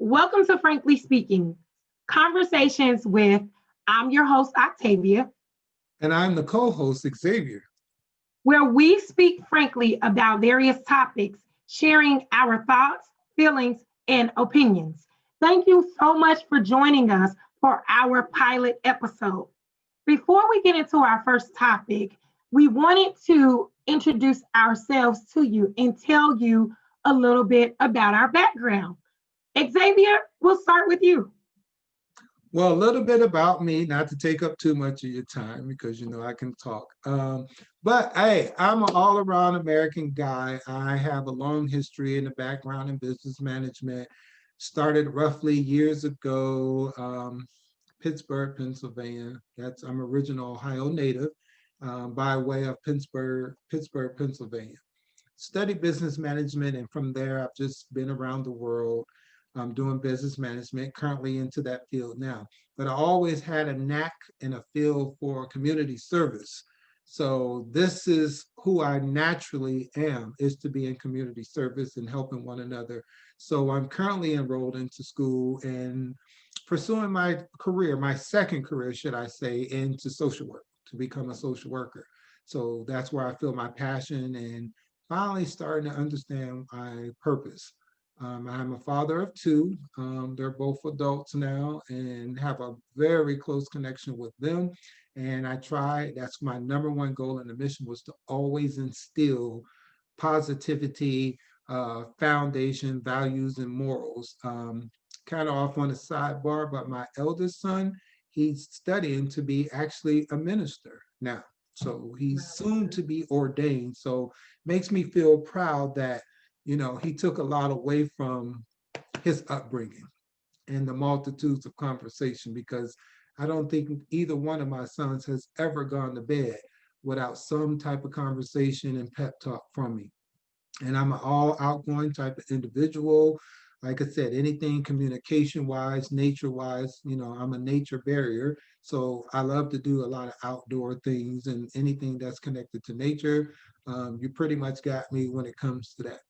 Welcome to Frankly Speaking, conversations with, I'm your host, Octavia, And I'm the co-host, Xavier. where we speak frankly about various topics, sharing our thoughts, feelings, and opinions. Thank you so much for joining us for our pilot episode. Before we get into our first topic, we wanted to introduce ourselves to you and tell you a little bit about our background. Xavier, we'll start with you. Well, a little bit about me, not to take up too much of your time because you know I can talk. But hey, I'm an all-around American guy. I have a long history in the background in business management. Started roughly years ago, Pittsburgh, Pennsylvania. I'm original Ohio native, by way of Pittsburgh, Pennsylvania. Studied business management, and from there, I've just been around the world doing business management, currently into that field now. But I always had a knack and a feel for community service. So this is who I naturally am, is to be in community service and helping one another. So I'm currently enrolled into school and pursuing my career, my second career, should I say, into social work, to become a social worker. So that's where I feel my passion and finally starting to understand my purpose. I'm a father of two. They're both adults now and have a very close connection with them. And that's my number one goal and the mission was to always instill positivity, foundation, values, and morals. Kind of off on a sidebar, but my eldest son, he's studying to be actually a minister now. So he's soon to be ordained. So makes me feel proud that he took a lot away from his upbringing and the multitudes of conversation because I don't think either one of my sons has ever gone to bed without some type of conversation and pep talk from me. And I'm an all outgoing type of individual. Like I said, anything communication wise, nature wise, I'm a nature barrier. So I love to do a lot of outdoor things and anything that's connected to nature. You pretty much got me when it comes to that.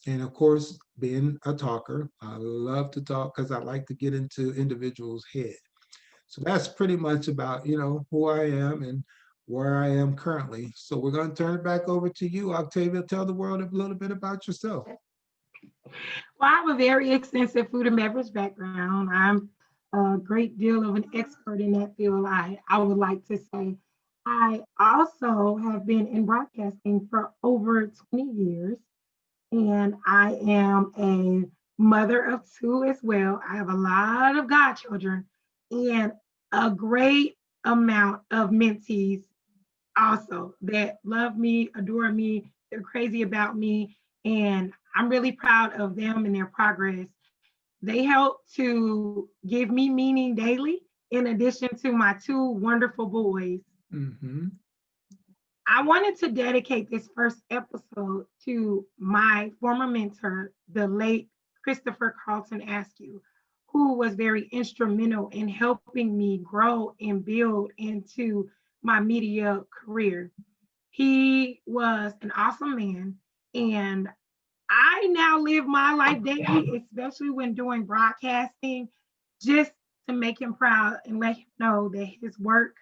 And of course, being a talker, I love to talk because I like to get into individuals' head. So that's pretty much about, who I am and where I am currently. So we're going to turn it back over to you, Octavia. Tell the world a little bit about yourself. Well, I have a very extensive food and beverage background. I'm a great deal of an expert in that field. I would like to say. I also have been in broadcasting for over 20 years, and I am a mother of two as well. I have a lot of godchildren and a great amount of mentees also that love me, adore me, they're crazy about me, and I'm really proud of them and their progress. They help to give me meaning daily, in addition to my two wonderful boys. Mm-hmm. I wanted to dedicate this first episode to my former mentor, the late Christopher Carlton Askew, who was very instrumental in helping me grow and build into my media career. He was an awesome man, and I now live my life daily, especially when doing broadcasting, just to make him proud and let him know that his work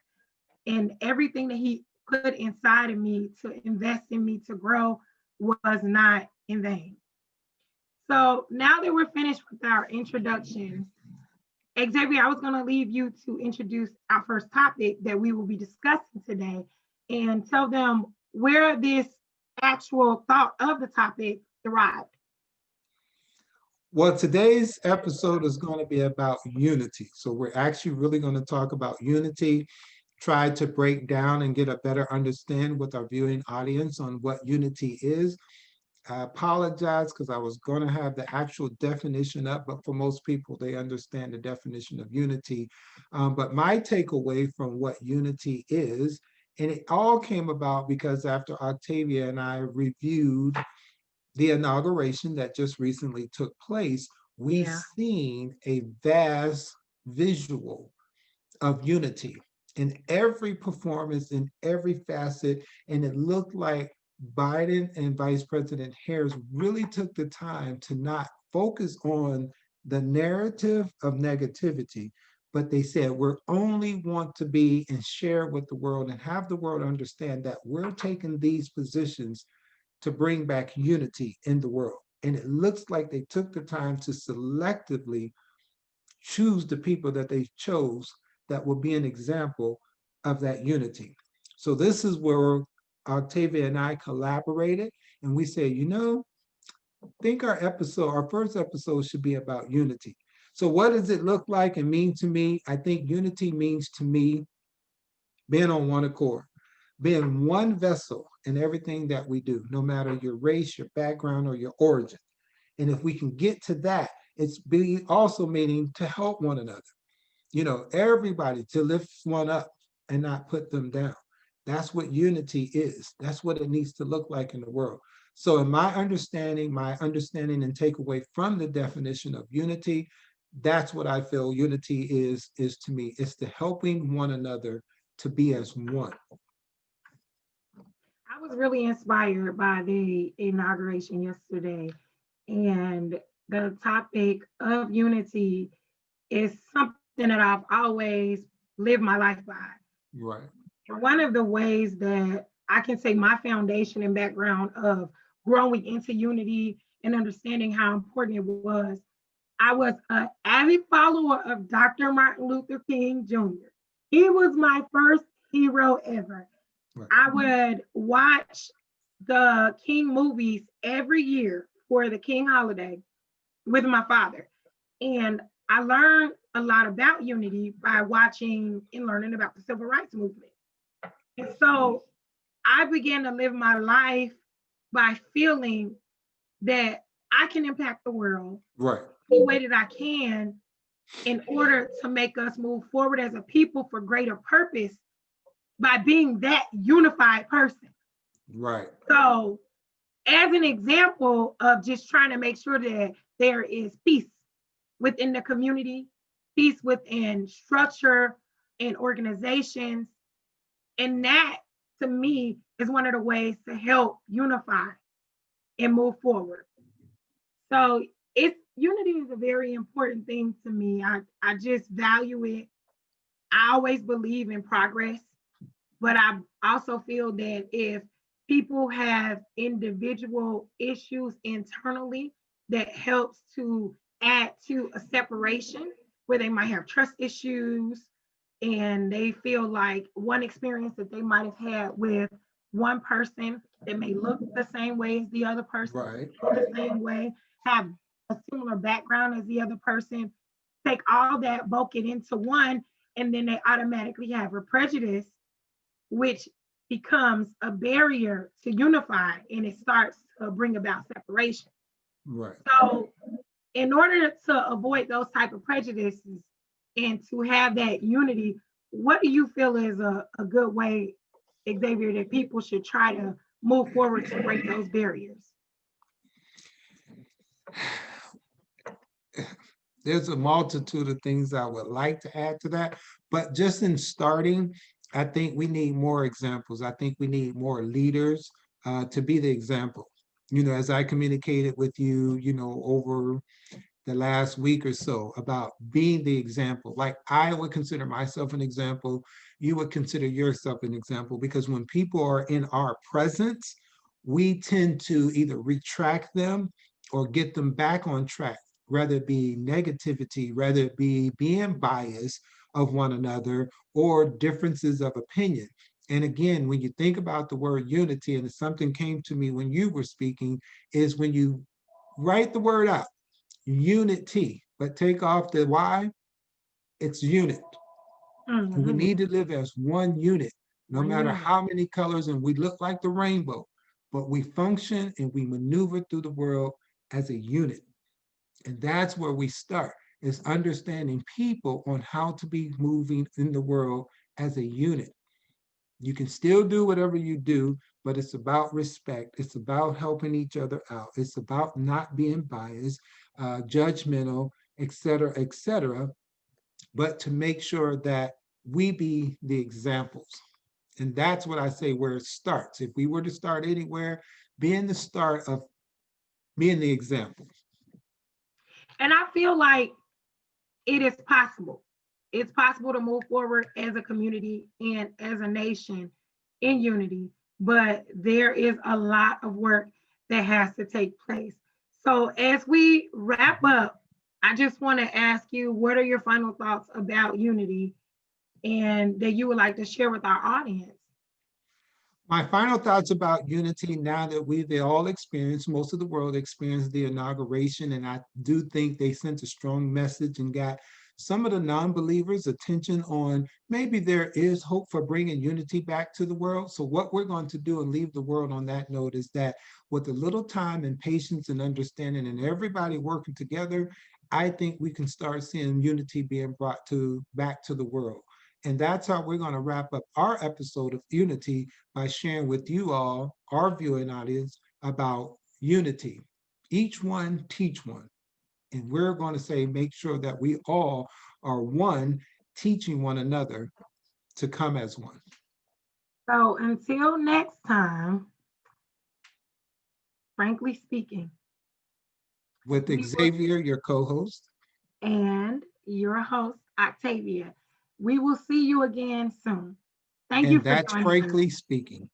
and everything that he put inside of me to invest in me to grow was not in vain. So now that we're finished with our introductions, Xavier, I was going to leave you to introduce our first topic that we will be discussing today and tell them where this actual thought of the topic derived. Well, today's episode is going to be about unity. So we're actually really going to talk about unity, try to break down and get a better understand with our viewing audience on what unity is. I apologize because I was going to have the actual definition up, but for most people, they understand the definition of unity. But my takeaway from what unity is, and it all came about because after Octavia and I reviewed the inauguration that just recently took place, we've Yeah. seen a vast visual of unity in every performance, in every facet. And it looked like Biden and Vice President Harris really took the time to not focus on the narrative of negativity, but they said we're only want to be and share with the world and have the world understand that we're taking these positions to bring back unity in the world. And it looks like they took the time to selectively choose the people that they chose that will be an example of that unity. So this is where Octavia and I collaborated, and we said, I think our first episode should be about unity. So what does it look like and mean to me? I think unity means to me being on one accord, being one vessel in everything that we do, no matter your race, your background, or your origin. And if we can get to that, it's be also meaning to help one another. Everybody to lift one up and not put them down. That's what unity is. That's what it needs to look like in the world. So, in my understanding and takeaway from the definition of unity, that's what I feel unity is to me. It's the helping one another to be as one. I was really inspired by the inauguration yesterday, and the topic of unity is something that I've always lived my life by. Right. And one of the ways that I can say my foundation and background of growing into unity and understanding how important it was, I was an avid follower of Dr. Martin Luther King Jr. He was my first hero ever. Right. I would watch the King movies every year for the King holiday with my father. And I learned a lot about unity by watching and learning about the civil rights movement. And so I began to live my life by feeling that I can impact the world Right. the way that I can in order to make us move forward as a people for greater purpose by being that unified person. Right. So, as an example of just trying to make sure that there is peace within the community, peace within structure and organizations, and that to me is one of the ways to help unify and move forward. So it's unity is a very important thing to me. I just value it. I always believe in progress, but I also feel that if people have individual issues internally, that helps to add to a separation where they might have trust issues and they feel like one experience that they might have had with one person that may look the same way as the other person, Right. the same way, have a similar background as the other person, take all that, bulk it into one, and then they automatically have a prejudice, which becomes a barrier to unify and it starts to bring about separation. Right. So in order to avoid those type of prejudices and to have that unity, what do you feel is a good way, Xavier, that people should try to move forward to break those barriers? There's a multitude of things I would like to add to that, but just in starting, I think we need more examples. I think we need more leaders to be the example. As I communicated with you, over the last week or so about being the example. Like I would consider myself an example, you would consider yourself an example, because when people are in our presence, we tend to either retract them or get them back on track, whether it be negativity, whether it be being biased of one another or differences of opinion. And again, when you think about the word unity, and something came to me when you were speaking, is when you write the word out, unity, but take off the Y, it's unit. And we Mhm. need to live as one unit, no One matter unit. how many colors, and we look like the rainbow, but we function and we maneuver through the world as a unit. And that's where we start, is understanding people on how to be moving in the world as a unit. You can still do whatever you do, but it's about respect. It's about helping each other out. It's about not being biased, judgmental, et cetera, but to make sure that we be the examples. And that's what I say where it starts. If we were to start anywhere, being the start of being the example. And I feel like it is possible. It's possible to move forward as a community and as a nation in unity, but there is a lot of work that has to take place. So, as we wrap up, I just want to ask you, what are your final thoughts about unity and that you would like to share with our audience? My final thoughts about unity now that we've all experienced, most of the world experienced the inauguration, and I do think they sent a strong message and got some of the non-believers attention on maybe there is hope for bringing unity back to the world. So what we're going to do and leave the world on that note is that with a little time and patience and understanding and everybody working together, I think we can start seeing unity being brought to back to the world. And that's how we're going to wrap up our episode of Unity by sharing with you all, our viewing audience, about unity. Each one teach one. And we're going to say, make sure that we all are one, teaching one another to come as one. So, until next time, frankly speaking, With we will, Xavier, your co-host. and your host, Octavia. We will see you again soon. Thank you And for that's joining us. frankly speaking.